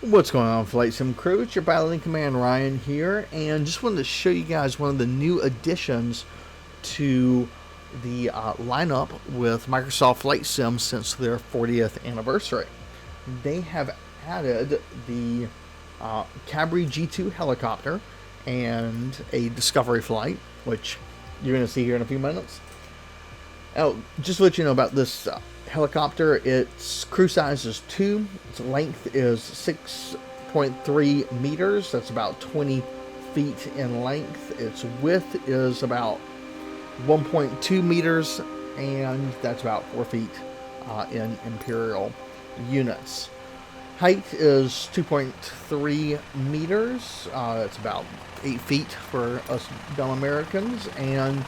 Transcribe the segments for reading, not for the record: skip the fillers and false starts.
What's going on, Flight Sim crew? It's your Pilot Command Ryan here, and just wanted to show you guys one of the new additions to the lineup with Microsoft Flight Sim since their 40th anniversary. They have added the Cabri G2 helicopter and a Discovery flight, which you're going to see here in a few minutes. Oh, just to let you know about this helicopter, its crew size is 2, its length is 6.3 meters, that's about 20 feet in length, its width is about 1.2 meters, and that's about 4 feet in imperial units. Height is 2.3 meters, it's about 8 feet for us dumb Americans, and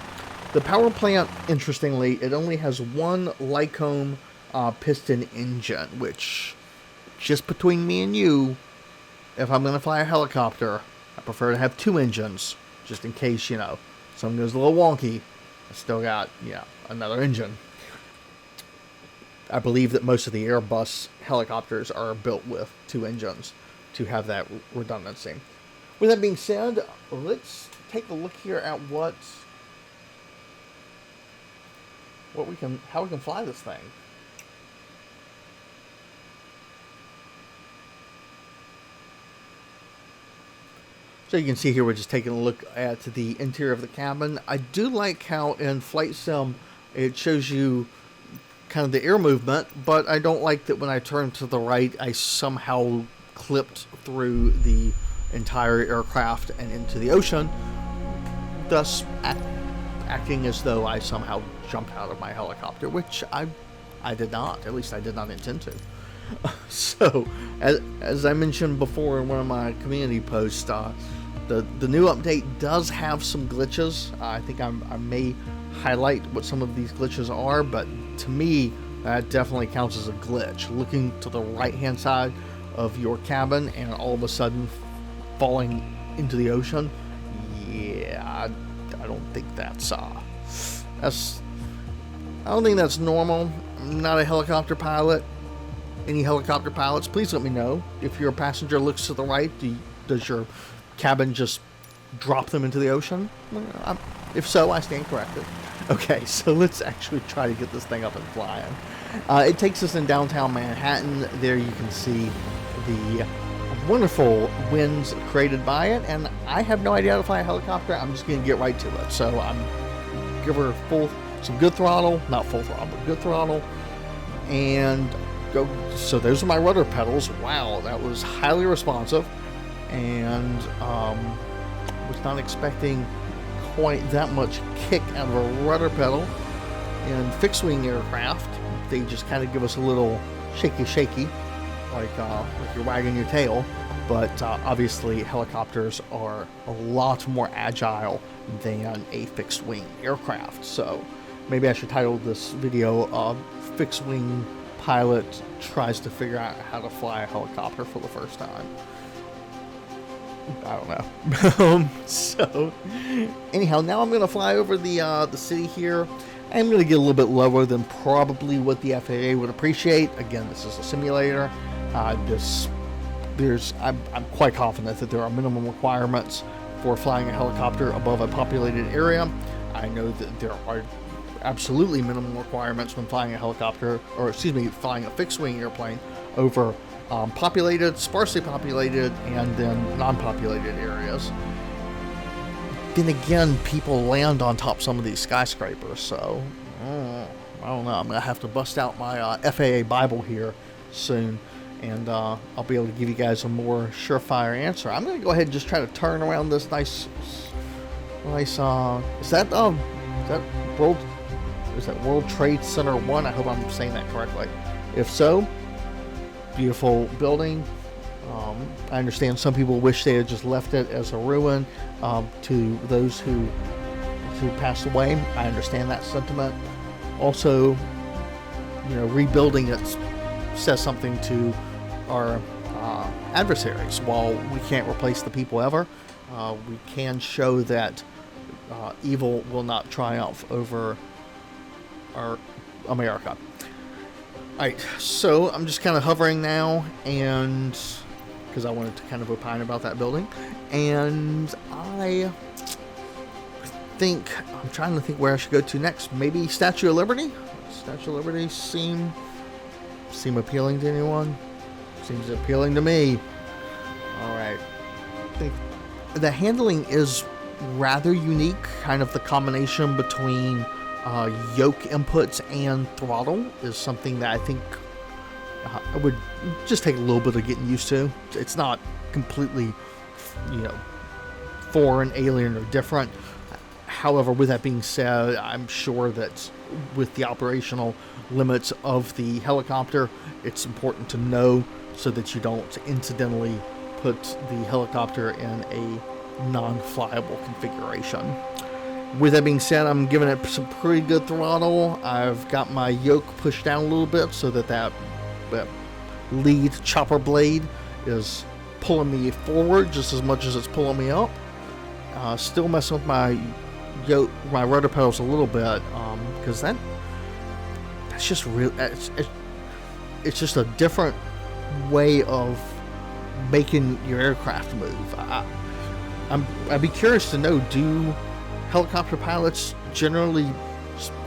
the power plant, interestingly, it only has one Lycombe piston engine, which, just between me and you, if I'm going to fly a helicopter, I prefer to have 2 engines, just in case, something goes a little wonky. I still got, another engine. I believe that most of the Airbus helicopters are built with 2 engines to have that redundancy. With that being said, let's take a look here at how we can fly this thing. So you can see here we're just taking a look at the interior of the cabin. I do like how in Flight Sim it shows you kind of the air movement, but I don't like that when I turn to the right I somehow clipped through the entire aircraft and into the ocean, thus acting as though I somehow jumped out of my helicopter, which I did not. At least I did not intend to. So, as I mentioned before in one of my community posts, the new update does have some glitches. I think I may highlight what some of these glitches are, but to me, that definitely counts as a glitch. Looking to the right-hand side of your cabin and all of a sudden falling into the ocean, yeah, I don't think that's I don't think that's normal. I'm not a helicopter pilot. Any helicopter pilots, please let me know. If your passenger looks to the right, does your cabin just drop them into the ocean? If so, I stand corrected. Okay, so let's actually try to get this thing up and flying. It takes us in downtown Manhattan. There you can see the wonderful winds created by it, and I have no idea how to fly a helicopter. I'm just going to get right to it. So I'm give her some good throttle, not full throttle, but good throttle, and go. So those are my rudder pedals. Wow, that was highly responsive, and was not expecting quite that much kick out of a rudder pedal. In fixed wing aircraft, they just kind of give us a little shaky, like you're wagging your tail. But obviously helicopters are a lot more agile than a fixed wing aircraft. So maybe I should title this video Fixed Wing Pilot Tries to Figure Out How to Fly a Helicopter for the First Time. I don't know. So anyhow, now I'm going to fly over the city here. I'm going to get a little bit lower than probably what the FAA would appreciate. Again, this is a simulator. I'm quite confident that there are minimum requirements for flying a helicopter above a populated area. I know that there are absolutely minimum requirements when flying a helicopter, flying a fixed-wing airplane over populated, sparsely populated, and then non-populated areas. Then again, people land on top of some of these skyscrapers, so I don't know. I'm going to have to bust out my FAA Bible here soon, and I'll be able to give you guys a more surefire answer. I'm going to go ahead and just try to turn around this nice, is that World Trade Center 1? I hope I'm saying that correctly. If so, beautiful building. I understand some people wish they had just left it as a ruin. To those who passed away, I understand that sentiment. Also, rebuilding it says something to our adversaries. While we can't replace the people ever, we can show that evil will not triumph over our America. Alright, so I'm just kind of hovering now, and because I wanted to kind of opine about that building. And I'm trying to think where I should go to next. Maybe Statue of Liberty? Statue of Liberty seem appealing to anyone? Seems appealing to me. Alright. I think the handling is rather unique, kind of the combination between yoke inputs and throttle is something that I think it would just take a little bit of getting used to. It's not completely, foreign, alien, or different. However, with that being said, I'm sure that with the operational limits of the helicopter, it's important to know so that you don't incidentally put the helicopter in a non-flyable configuration. With that being said, I'm giving it some pretty good throttle. I've got my yoke pushed down a little bit so that lead chopper blade is pulling me forward just as much as it's pulling me up. Still messing with my rudder pedals a little bit because that's just real. It's just a different way of making your aircraft move. I'd be curious to know, do helicopter pilots generally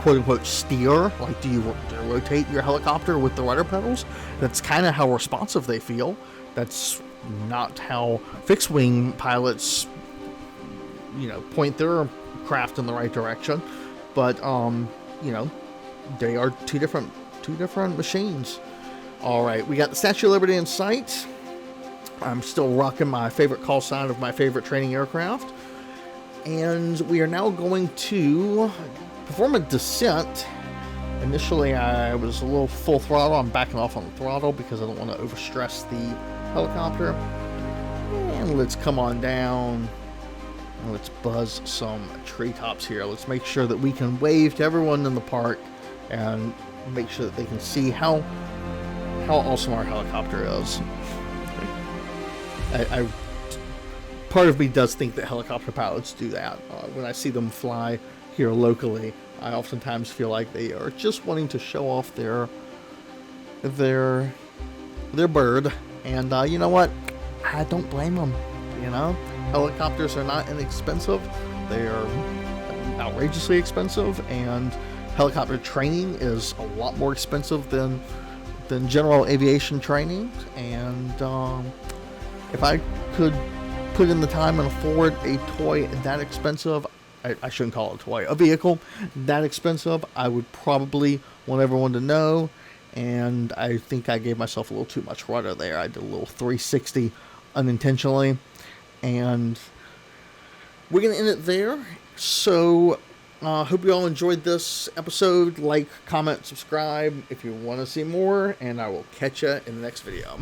quote unquote steer? Like, do you rotate your helicopter with the rudder pedals? That's kind of how responsive they feel. That's not how fixed wing pilots, point their craft in the right direction. But they are two different machines. All right, we got the Statue of Liberty in sight. I'm still rocking my favorite call sign of my favorite training aircraft. And we are now going to perform a descent. Initially, I was a little full throttle. I'm backing off on the throttle because I don't want to overstress the helicopter. And let's come on down. And let's buzz some treetops here. Let's make sure that we can wave to everyone in the park and make sure that they can see how awesome our helicopter is. Part of me does think that helicopter pilots do that. When I see them fly here locally, I oftentimes feel like they are just wanting to show off their bird. And you know what? I don't blame them. Helicopters are not inexpensive. They are outrageously expensive, and helicopter training is a lot more expensive than general aviation training. And if I could put in the time and afford a toy that expensive, I shouldn't call it a toy, a vehicle that expensive, I would probably want everyone to know. And I think I gave myself a little too much rudder there. I did a little 360 unintentionally. And we're going to end it there. So hope you all enjoyed this episode. Like, comment, subscribe if you want to see more, and I will catch you in the next video.